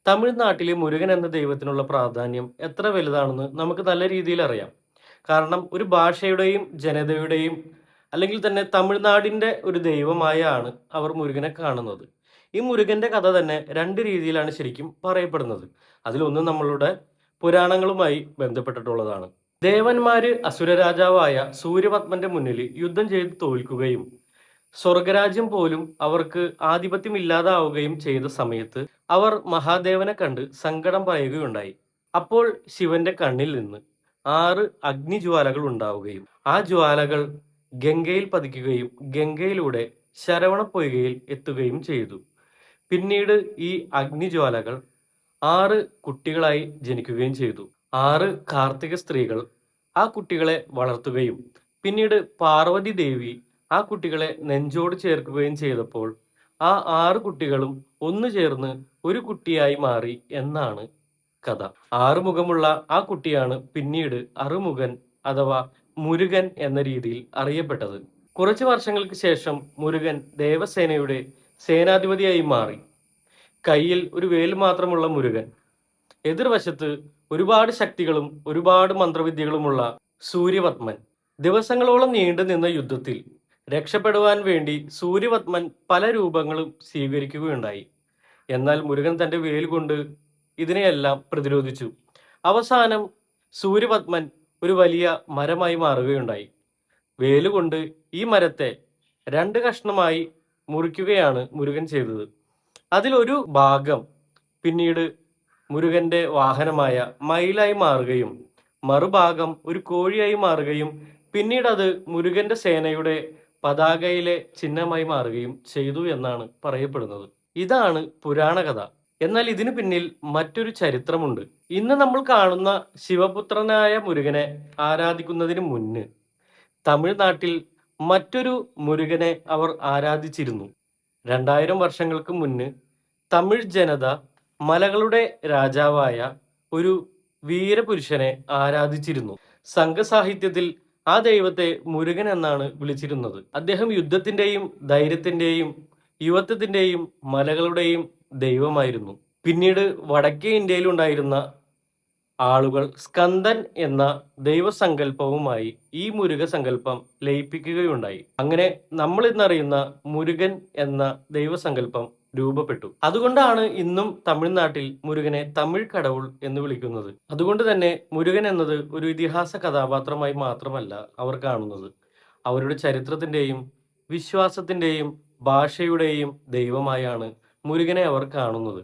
തമിഴ്നാട്ടിലെ മുരുകൻ എന്ന ദൈവത്തിനുള്ള പ്രാധാന്യം എത്ര വലുതാണെന്ന് നമുക്ക് നല്ല രീതിയിൽ അറിയാം. കാരണം ഒരു ഭാഷയുടെയും ജനതയുടെയും അല്ലെങ്കിൽ തന്നെ തമിഴ്നാടിന്റെ ഒരു ദൈവമായാണ് അവർ മുരുകനെ കാണുന്നത്. ഈ മുരുകന്റെ കഥ തന്നെ രണ്ട് രീതിയിലാണ് ശരിക്കും പറയപ്പെടുന്നത്. അതിലൊന്ന് നമ്മളുടെ പുരാണങ്ങളുമായി ബന്ധപ്പെട്ടിട്ടുള്ളതാണ്. ദേവന്മാര് അസുരരാജാവായ സൂര്യപത്മന്റെ മുന്നിൽ യുദ്ധം ചെയ്ത് തോൽക്കുകയും സ്വർഗരാജ്യം പോലും അവർക്ക് ആധിപത്യം ഇല്ലാതാവുകയും ചെയ്ത സമയത്ത് അവർ മഹാദേവനെ കണ്ട് സങ്കടം പറയുകയുണ്ടായി. അപ്പോൾ ശിവന്റെ കണ്ണിൽ നിന്ന് 6 അഗ്നിജ്വാലകൾ ഉണ്ടാവുകയും ആ ജ്വാലകൾ ഗംഗയിൽ പതിക്കുകയും ഗംഗയിലൂടെ ശരവണപ്പൊയ്കയിൽ എത്തുകയും ചെയ്തു. പിന്നീട് ഈ അഗ്നിജ്വാലകൾ 6 കുട്ടികളായി ജനിക്കുകയും ചെയ്തു. 6 കാർത്തിക സ്ത്രീകൾ ആ കുട്ടികളെ വളർത്തുകയും പിന്നീട് പാർവതി ദേവി ആ കുട്ടികളെ നെഞ്ചോട് ചേർക്കുകയും ചെയ്തപ്പോൾ ആ 6 കുട്ടികളും ഒന്നു ചേർന്ന് ഒരു കുട്ടിയായി മാറി എന്നാണ് കഥ. 6 മുഖമുള്ള ആ കുട്ടിയാണ് പിന്നീട് അറുമുഖൻ അഥവാ മുരുകൻ എന്ന രീതിയിൽ അറിയപ്പെട്ടത്. കുറച്ചു വർഷങ്ങൾക്ക് ശേഷം മുരുകൻ ദേവസേനയുടെ സേനാധിപതിയായി മാറി. കയ്യിൽ ഒരു വേൽ മാത്രമുള്ള മുരുകൻ, എതിർവശത്ത് ഒരുപാട് ശക്തികളും ഒരുപാട് മന്ത്രവിദ്യകളുമുള്ള സൂര്യപത്മൻ. ദിവസങ്ങളോളം നീണ്ടു നിന്ന യുദ്ധത്തിൽ രക്ഷപ്പെടുവാൻ വേണ്ടി സൂര്യപത്മൻ പല രൂപങ്ങളും സ്വീകരിക്കുകയുണ്ടായി. എന്നാൽ മുരുകൻ തന്റെ വേൽ കൊണ്ട് ഇതിനെയെല്ലാം പ്രതിരോധിച്ചു. അവസാനം സൂര്യപത്മൻ ഒരു വലിയ മരമായി മാറുകയുണ്ടായി. വേലുകൊണ്ട് ഈ മരത്തെ 2 കഷ്ണമായി മുറിക്കുകയാണ് മുരുകൻ ചെയ്തത്. അതിലൊരു ഭാഗം പിന്നീട് മുരുകന്റെ വാഹനമായ മയിലായി മാറുകയും മറുഭാഗം ഒരു കോഴിയായി മാറുകയും പിന്നീട് അത് മുരുകന്റെ സേനയുടെ പതാകയിലെ ചിഹ്നമായി മാറുകയും ചെയ്തു എന്നാണ് പറയപ്പെടുന്നത്. ഇതാണ് പുരാണ കഥ. എന്നാൽ ഇതിനു പിന്നിൽ മറ്റൊരു ചരിത്രമുണ്ട്. ഇന്ന് നമ്മൾ കാണുന്ന ശിവപുത്രനായ മുരുകനെ ആരാധിക്കുന്നതിന് മുന്ന് തമിഴ്നാട്ടിൽ മറ്റൊരു മുരുകനെ അവർ ആരാധിച്ചിരുന്നു. 2000 വർഷങ്ങൾക്ക് മുന്ന് തമിഴ് ജനത മലകളുടെ രാജാവായ ഒരു വീരപുരുഷനെ ആരാധിച്ചിരുന്നു. സംഘസാഹിത്യത്തിൽ ആ ദൈവത്തെ മുരുകൻ എന്നാണ് വിളിച്ചിരുന്നത്. അദ്ദേഹം യുദ്ധത്തിന്റെയും ധൈര്യത്തിന്റെയും യുവത്വത്തിന്റെയും മലകളുടെയും ദൈവമായിരുന്നു. പിന്നീട് വടക്കേ ഇന്ത്യയിൽ ഉണ്ടായിരുന്ന ആളുകൾ സ്കന്ദൻ എന്ന ദൈവസങ്കല്പവുമായി ഈ മുരുക സങ്കല്പം ലയിപ്പിക്കുകയുണ്ടായി. അങ്ങനെ നമ്മൾ ഇന്നറിയുന്ന മുരുകൻ എന്ന ദൈവസങ്കല്പം രൂപപ്പെട്ടു. അതുകൊണ്ടാണ് ഇന്നും തമിഴ്നാട്ടിൽ മുരുകനെ തമിഴ് കടവുൾ എന്ന് വിളിക്കുന്നത്. അതുകൊണ്ട് തന്നെ മുരുകൻ എന്നത് ഒരു ഇതിഹാസ കഥാപാത്രമായി മാത്രമല്ല അവർ കാണുന്നത്. അവരുടെ ചരിത്രത്തിന്റെയും വിശ്വാസത്തിന്റെയും ഭാഷയുടെയും ദൈവമായാണ് മുരുകനെ അവർ കാണുന്നത്.